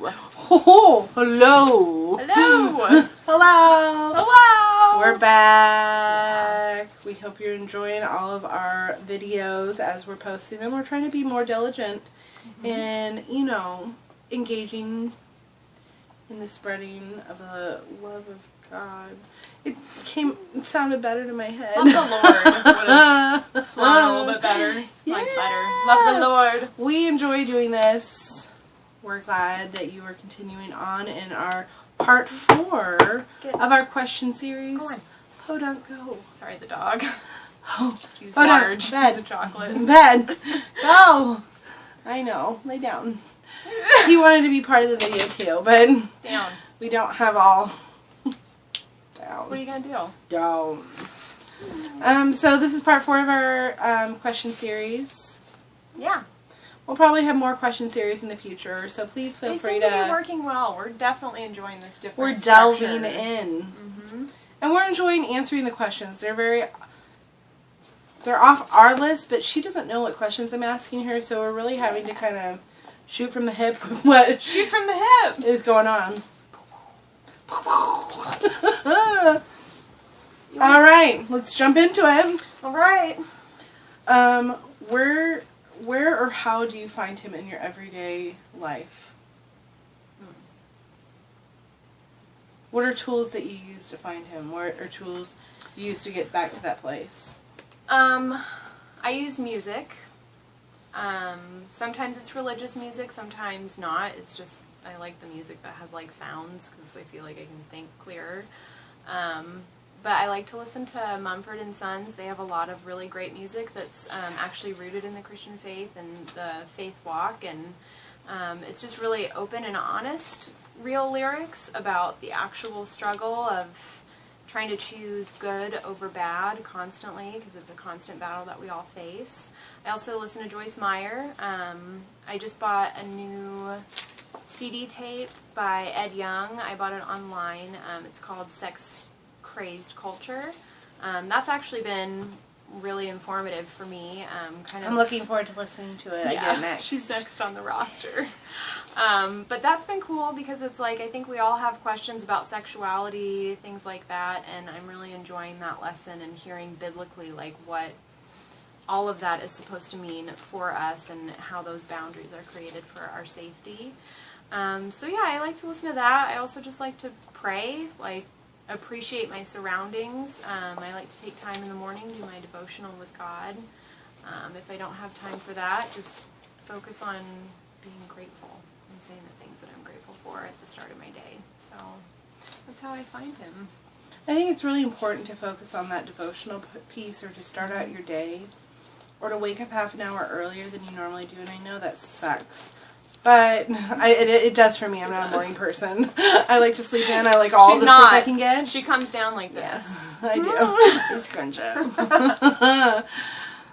Oh, hello. Hello. Hello. Hello. We're back. We hope you're enjoying all of our videos as we're posting them. We're trying to be more diligent in, engaging in the spreading of the love of God. It sounded better to my head. Love the Lord would have flown a little bit better. Yeah. Like better. Love the Lord. We enjoy doing this. We're glad that you are continuing on in our part 4 of our question series. Go on. Podunk, go. Sorry, the dog. Oh, He's Podunk, large. bed. He's a chocolate. Bed. Go. I know. Lay down. He wanted to be part of the video too, but Down. we don't have all down. What are you going to do? Down. So this is part 4 of our question series. Yeah. We'll probably have more question series in the future, so please feel free They seem to... to be working well. We're definitely enjoying this different We're structure. delving in. Mm-hmm. And we're enjoying answering the questions. They're off our list, but she doesn't know what questions I'm asking her, so we're really having to kind of shoot from the hip with what Shoot from the hip. is going on. All right, let's jump into it. All right. Where or how do you find him in your everyday life? What are tools that you use to find him? What are tools you use to get back to that place? I use music. Sometimes it's religious music, sometimes not. It's just, I like the music that has like sounds because I feel like I can think clearer. But I like to listen to Mumford & Sons. They have a lot of really great music that's actually rooted in the Christian faith and the faith walk. And it's just really open and honest, real lyrics about the actual struggle of trying to choose good over bad constantly, because it's a constant battle that we all face. I also listen to Joyce Meyer. I just bought a new CD tape by Ed Young. I bought it online. It's called Sex Crazed Culture. That's actually been really informative for me. I'm looking forward to listening to it. I get it next. She's next on the roster. But that's been cool because it's like, I think we all have questions about sexuality, things like that, and I'm really enjoying that lesson and hearing biblically like what all of that is supposed to mean for us and how those boundaries are created for our safety. So yeah, I like to listen to that. I also just like to pray, like appreciate my surroundings. I like to take time in the morning, do my devotional with God. If I don't have time for that, just focus on being grateful and saying the things that I'm grateful for at the start of my day. So that's how I find him. I think it's really important to focus on that devotional piece, or to start out your day, or to wake up half an hour earlier than you normally do. And I know that sucks, but it does for me. I'm not a morning person. I like to sleep in. I like all the sleep I can get. She comes down like this. Yes, I do. It's scrunch up.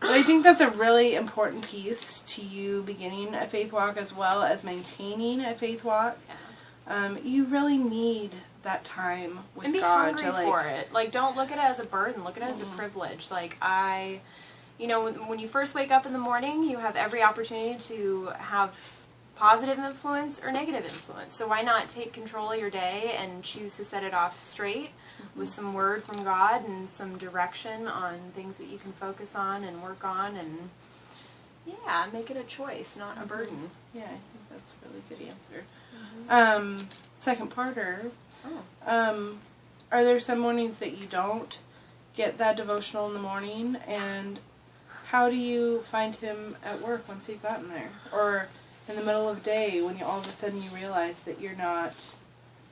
But I think that's a really important piece to you beginning a faith walk as well as maintaining a faith walk. Yeah. You really need that time with and be God hungry for it. Like, don't look at it as a burden. Look at it as a privilege. Like, when you first wake up in the morning, you have every opportunity to have positive influence or negative influence. So why not take control of your day and choose to set it off straight with some word from God and some direction on things that you can focus on and work on, and yeah, make it a choice, not a burden. Yeah, I think that's a really good answer. Second parter. Are there some mornings that you don't get that devotional in the morning, and how do you find him at work once you've gotten there? Or in the middle of the day when all of a sudden you realize that you're not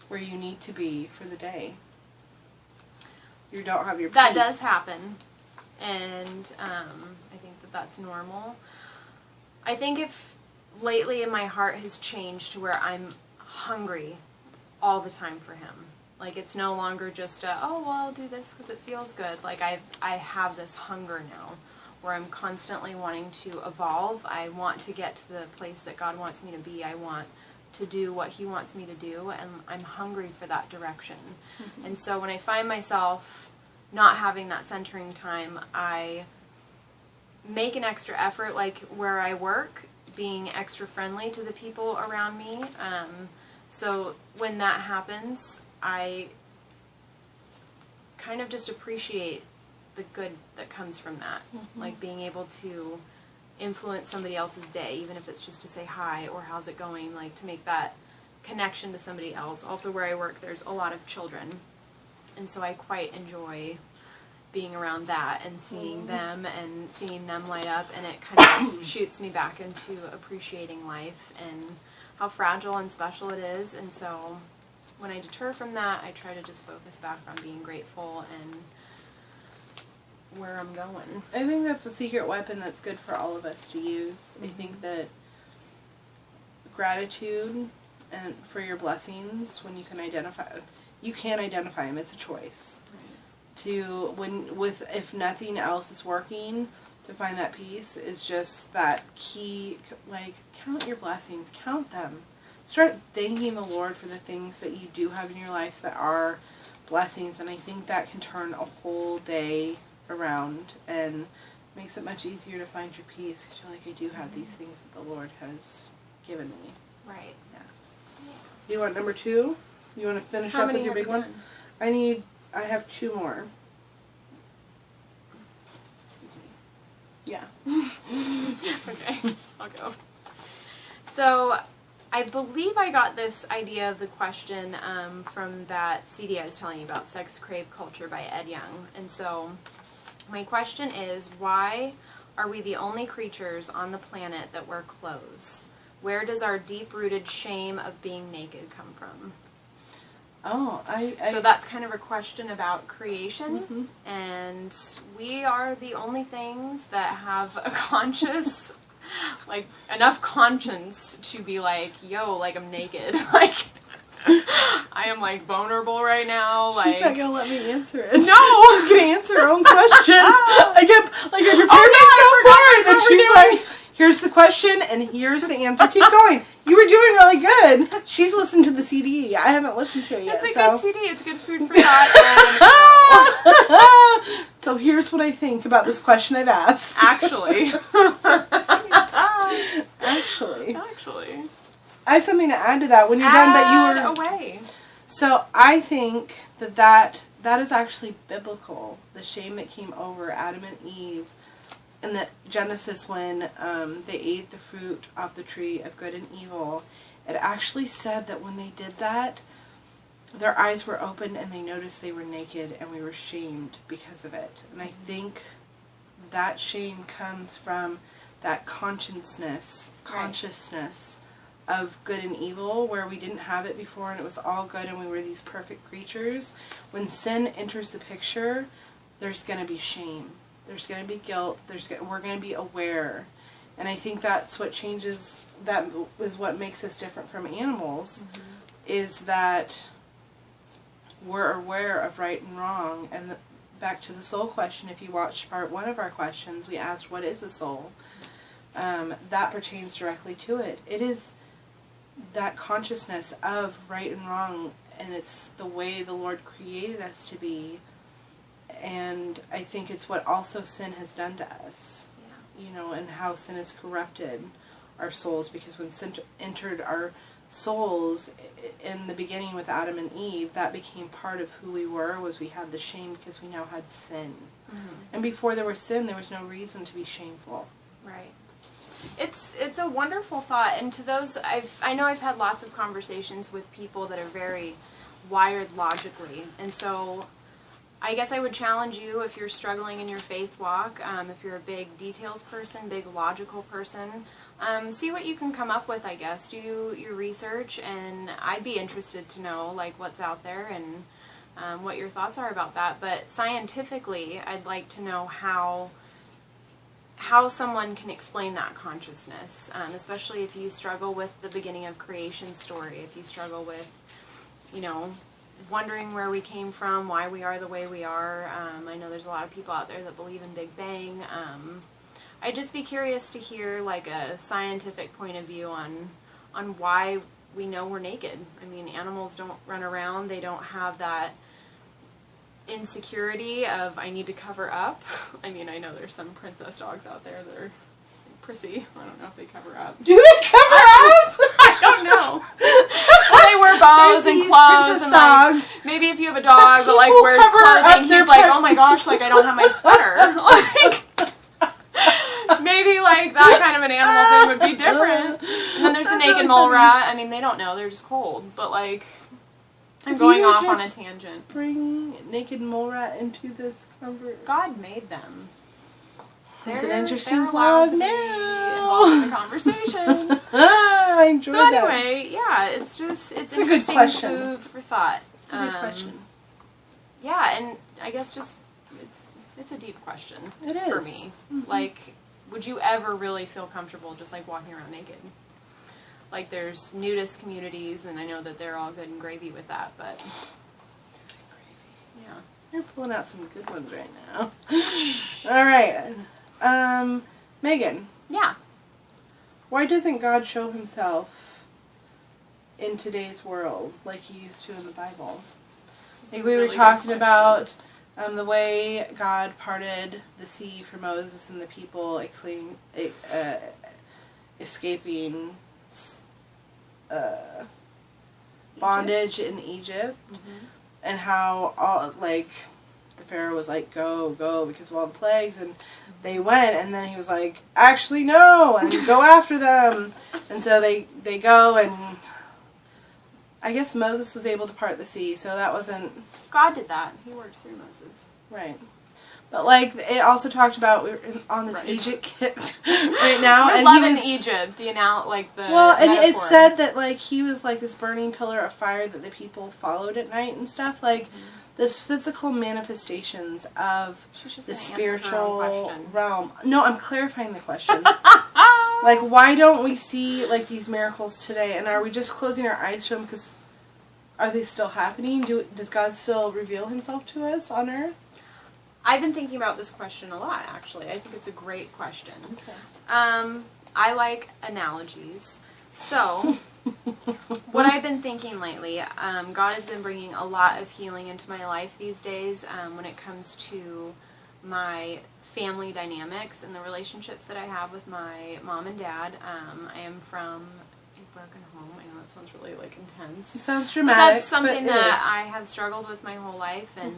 where you need to be for the day? You don't have your peace. That does happen, and I think that that's normal. I think if lately in my heart has changed to where I'm hungry all the time for him. Like, it's no longer just I'll do this because it feels good. Like, I have this hunger now where I'm constantly wanting to evolve. I want to get to the place that God wants me to be. I want to do what he wants me to do, and I'm hungry for that direction. And so when I find myself not having that centering time, I make an extra effort, like where I work, being extra friendly to the people around me. So when that happens, I kind of just appreciate the good that comes from that. Like being able to influence somebody else's day, even if it's just to say hi or how's it going, like to make that connection to somebody else. Also where I work, there's a lot of children, and so I quite enjoy being around that and seeing them and seeing them light up, and it kind of shoots me back into appreciating life and how fragile and special it is. And so when I deter from that, I try to just focus back on being grateful and where I'm going. I think that's a secret weapon that's good for all of us to use. I think that gratitude and for your blessings, when you can identify them, it's a choice. To if nothing else is working, to find that peace is just that key. Like, count your blessings, count them. Start thanking the Lord for the things that you do have in your life that are blessings, and I think that can turn a whole day around and makes it much easier to find your peace, because you're like, I do have these things that the Lord has given me. Right. Yeah. Do you want number 2? You want to finish up with your big one? I have 2 more. Excuse me. Yeah. Okay, I'll go. So, I believe I got this idea of the question from that CD I was telling you about, Sex Crave Culture by Ed Young. And so, my question is, why are we the only creatures on the planet that wear clothes? Where does our deep-rooted shame of being naked come from? Oh, So that's kind of a question about creation, and we are the only things that have a conscious, like, enough conscience to be like, yo, like, I'm naked, like, I am, like, vulnerable right now, like... She's not gonna let me answer it. No! She's gonna answer her own question. I prepared myself for it, and she's like... Here's the question, and here's the answer. Keep going. You were doing really good. She's listened to the CD. I haven't listened to it yet. It's a good CD. It's good food for thought. So here's what I think about this question I've asked. Actually. I have something to add to that when you're done. That you were away. So I think that is actually biblical. The shame that came over Adam and Eve. In the Genesis, when they ate the fruit off the tree of good and evil, it actually said that when they did that, their eyes were opened and they noticed they were naked, and we were shamed because of it. And I think that shame comes from that consciousness of good and evil, where we didn't have it before and it was all good and we were these perfect creatures. When sin enters the picture, there's going to be shame. There's going to be guilt. We're going to be aware. And I think that's what changes, that is what makes us different from animals, is that we're aware of right and wrong. And back to the soul question, if you watched part 1 of our questions, we asked, what is a soul? That pertains directly to it. It is that consciousness of right and wrong, and it's the way the Lord created us to be. And I think it's what also sin has done to us, and how sin has corrupted our souls. Because when sin entered our souls in the beginning with Adam and Eve, that became part of who we were, was we had the shame because we now had sin. And before there was sin, there was no reason to be shameful. Right. It's a wonderful thought, and to those, I know I've had lots of conversations with people that are very wired logically, and so I guess I would challenge you, if you're struggling in your faith walk, if you're a big details person, big logical person, see what you can come up with, I guess. Do your research, and I'd be interested to know, like, what's out there and what your thoughts are about that. But scientifically, I'd like to know how someone can explain that consciousness, especially if you struggle with the beginning of creation story, if you struggle with, wondering where we came from, why we are the way we are. I know there's a lot of people out there that believe in Big Bang. I'd just be curious to hear, like, a scientific point of view on why we know we're naked. I mean, animals don't run around. They don't have that insecurity of, I need to cover up. I mean, I know there's some princess dogs out there that are prissy. I don't know if they cover up. Do they cover up? I don't know. Well, they wear clothes. And, like, maybe if you have a dog that, like, wears clothing, he's like, oh my gosh, like, I don't have my sweater. Like, maybe, like, that kind of an animal thing would be different. And then there's the naked mole rat. I mean, they don't know. They're just cold. But, like, I'm going off on a tangent. Bring naked mole rat into this conversation. God made them. It's an interesting vlog now. Involved in the conversation. I enjoy that. So anyway, yeah, it's a good question. Food for thought. It's a good question. Yeah, and I guess just it's a deep question. It is for me. Mm-hmm. Like, would you ever really feel comfortable just like walking around naked? Like, there's nudist communities, and I know that they're all good and gravy with that, but yeah, you're pulling out some good ones right now. All right. Megan. Yeah. Why doesn't God show himself in today's world like he used to in the Bible? Like we were talking about the way God parted the sea for Moses and the people escaping bondage in Egypt, and how all the Pharaoh was like, go, go, because of all the plagues, and they went, and then he was like, actually no, and go after them. And so they go, and I guess Moses was able to part the sea, so that wasn't... God did that. He worked through Moses. Right. But, like, it also talked about, we're on this Egypt kit right now. We're loving Egypt, Well, and it said that, like, he was, like, this burning pillar of fire that the people followed at night and stuff. Like, there's physical manifestations of the spiritual realm. No, I'm clarifying the question. Like, why don't we see, like, these miracles today? And are we just closing our eyes to them because are they still happening? Does God still reveal himself to us on earth? I've been thinking about this question a lot, actually. I think it's a great question. Okay. I like analogies. So, what I've been thinking lately, God has been bringing a lot of healing into my life these days when it comes to my family dynamics and the relationships that I have with my mom and dad. I am from a broken home. I know that sounds really, like, intense. It sounds dramatic, but that's something that I have struggled with my whole life, and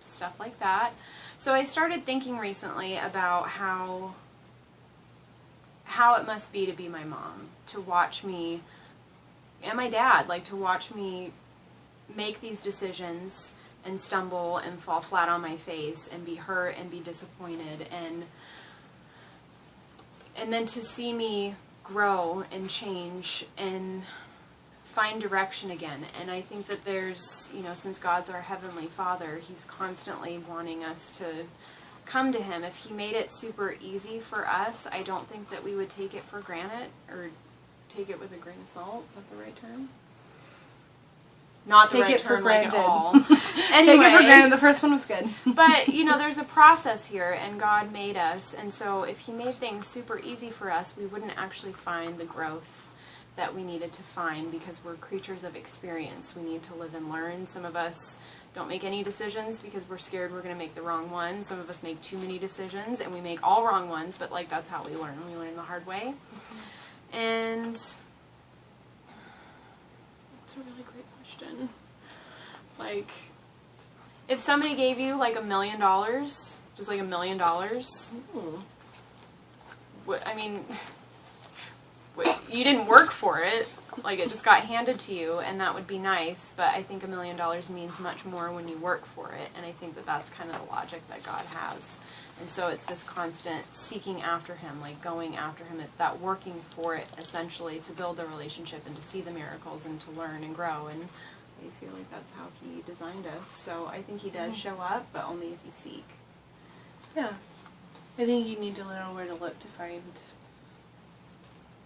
stuff like that. So I started thinking recently about how it must be to be my mom, to watch me, and my dad, like, to watch me make these decisions and stumble and fall flat on my face and be hurt and be disappointed, and then to see me grow and change and find direction again. And I think that there's, since God's our Heavenly Father, he's constantly wanting us to come to him. If he made it super easy for us, I don't think that we would take it for granted, or take it with a grain of salt. Is that the right term? Not the right term, like, at all. Anyway, take it for granted. The first one was good. But, there's a process here, and God made us, and so if he made things super easy for us, we wouldn't actually find the growth that we needed to find, because we're creatures of experience. We need to live and learn. Some of us don't make any decisions because we're scared we're going to make the wrong one. Some of us make too many decisions, and we make all wrong ones, but, like, that's how we learn. We learn the hard way. And it's a really great question. Like, if somebody gave you, like, $1 million, just like $1 million, you didn't work for it, like, it just got handed to you, and that would be nice, but I think $1 million means much more when you work for it, and I think that that's kind of the logic that God has. And so it's this constant seeking after him, like going after him. It's that working for it, essentially, to build the relationship and to see the miracles and to learn and grow, and I feel like that's how he designed us. So I think he does show up, but only if you seek. Yeah. I think you need to know where to look to find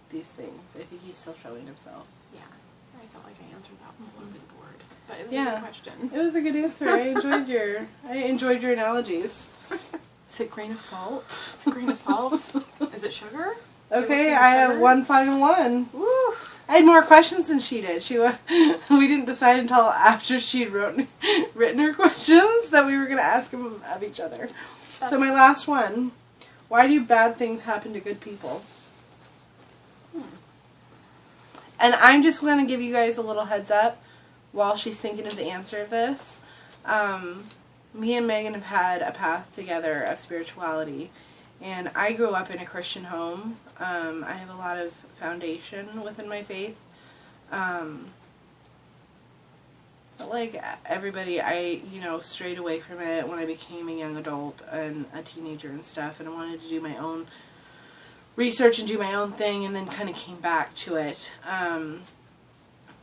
these things. I think he's still showing himself. Yeah. I felt like I answered that one a little bit bored. But it was a good question. It was a good answer. I enjoyed your analogies. Is it grain of salt? Grain of salt? Is it sugar? Okay, I have one final one. Woo! I had more questions than she did. We didn't decide until after she'd written her questions that we were going to ask them of each other. So my last one. Why do bad things happen to good people? And I'm just going to give you guys a little heads up. while she's thinking of the answer of this, me and Megan have had a path together of spirituality. And I grew up in a Christian home. I have a lot of foundation within my faith. But like everybody, I, strayed away from it when I became a young adult and a teenager and stuff. And I wanted to do my own research and do my own thing, and then kind of came back to it.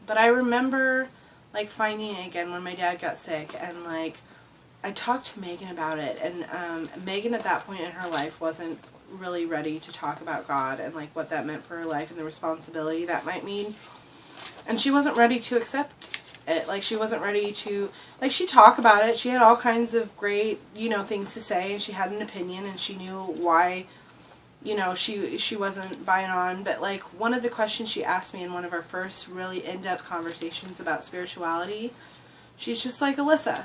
But I remember, like, finding it again when my dad got sick, and, like, I talked to Megan about it, and Megan at that point in her life wasn't really ready to talk about God and, like, what that meant for her life and the responsibility that might mean. And she wasn't ready to accept it. Like, she wasn't ready to, like, she talked about it. She had all kinds of great, things to say, and she had an opinion, and she knew why, she wasn't buying on. But, like, one of the questions she asked me in one of our first really in-depth conversations about spirituality, she's just like, Alyssa,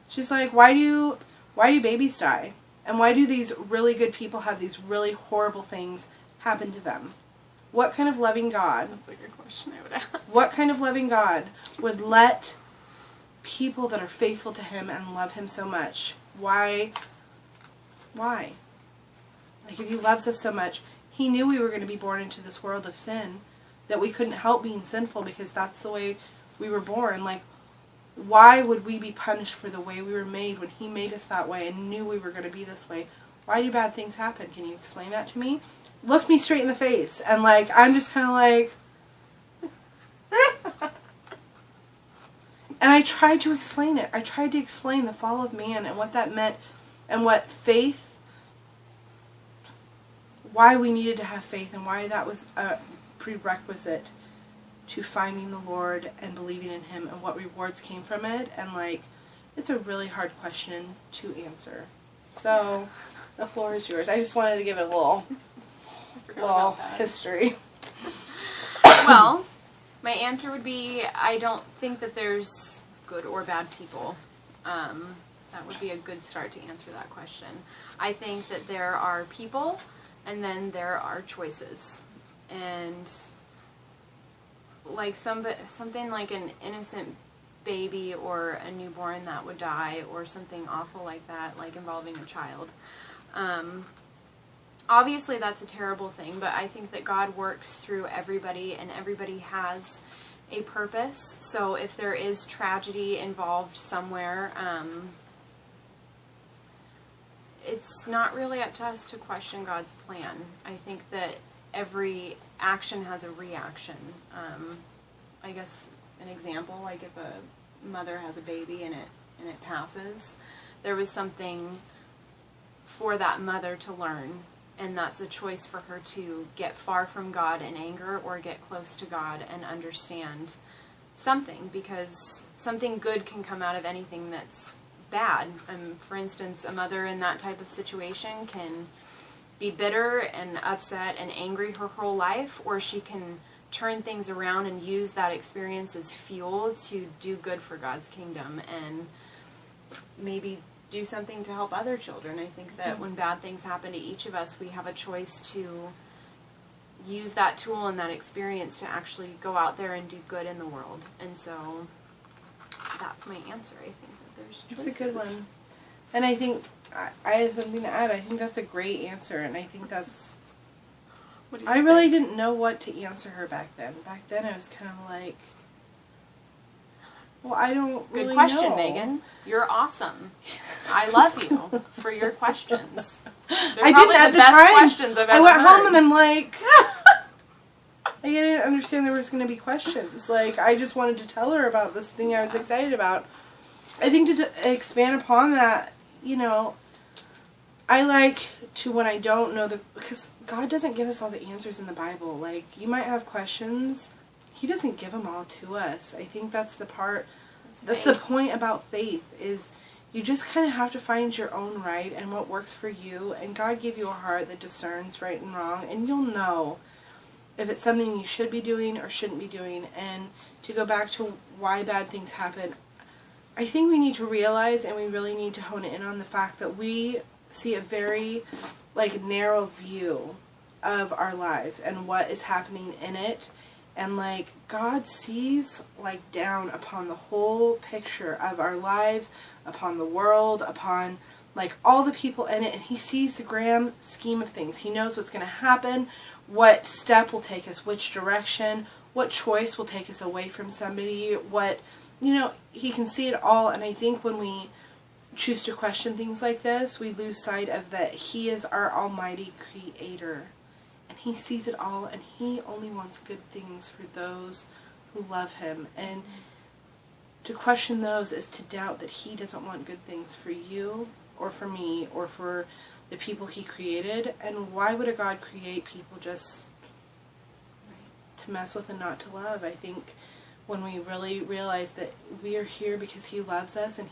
she's like, why do babies die? And why do these really good people have these really horrible things happen to them? What kind of loving God? That's a good question I would ask. What kind of loving God would let people that are faithful to Him and love Him so much? Why? Like, if He loves us so much, He knew we were going to be born into this world of sin, that we couldn't help being sinful because that's the way we were born. Like, why would we be punished for the way we were made when He made us that way and knew we were going to be this way? Why do bad things happen? Can you explain that to me? Looked me straight in the face, and, like, I'm just kind of like... And I tried to explain it. I tried to explain the fall of man and what that meant and what faith, why we needed to have faith and why that was a prerequisite to finding the Lord and believing in Him and what rewards came from it. And, like, it's a really hard question to answer. So, the floor is yours. I just wanted to give it a little history. Well, my answer would be, I don't think that there's good or bad people. That would be a good start to answer that question. I think that there are people, and then there are choices. And like something like an innocent baby or a newborn that would die, or something awful like that, like involving a child. Obviously that's a terrible thing, but I think that God works through everybody, and everybody has a purpose. So if there is tragedy involved somewhere, it's not really up to us to question God's plan. I think that every action has a reaction. I guess an example, like if a mother has a baby and it passes, there was something for that mother to learn, and that's a choice for her to get far from God in anger or get close to God and understand something, because something good can come out of anything that's bad. For instance, a mother in that type of situation can be bitter and upset and angry her whole life, or she can turn things around and use that experience as fuel to do good for God's kingdom and maybe do something to help other children. I think that when bad things happen to each of us, we have a choice to use that tool and that experience to actually go out there and do good in the world. And so that's my answer. I think that there's choices. It's a good one. And I think I have something to add. I think that's a great answer, and I think that's... I really didn't know what to answer her back then. Back then I was kind of like, well, I don't really know. Good question, Megan. You're awesome. I love you for your questions. I didn't at the time. Questions I've ever I went heard. home and I'm like, I didn't understand there was going to be questions. Like, I just wanted to tell her about this thing I was excited about. I think to expand upon that, I like to, when I don't know because God doesn't give us all the answers in the Bible. Like, you might have questions. He doesn't give them all to us. I think that's the part, that's the point about faith, is you just kind of have to find your own right and what works for you. And God gave you a heart that discerns right and wrong. And you'll know if it's something you should be doing or shouldn't be doing. And to go back to why bad things happen, I think we need to realize, and we really need to hone in on the fact that we see a very, narrow view of our lives and what is happening in it. And like, God sees like down upon the whole picture of our lives, upon the world, upon like all the people in it, and he sees the grand scheme of things. He knows what's going to happen, what step will take us which direction, what choice will take us away from somebody, what, you know, he can see it all. And I think when we choose to question things like this, we lose sight of that he is our almighty creator. And he sees it all, and he only wants good things for those who love him. And to question those is to doubt that he doesn't want good things for you, or for me, or for the people he created. And why would a God create people just to mess with and not to love? I think when we really realize that we are here because he loves us and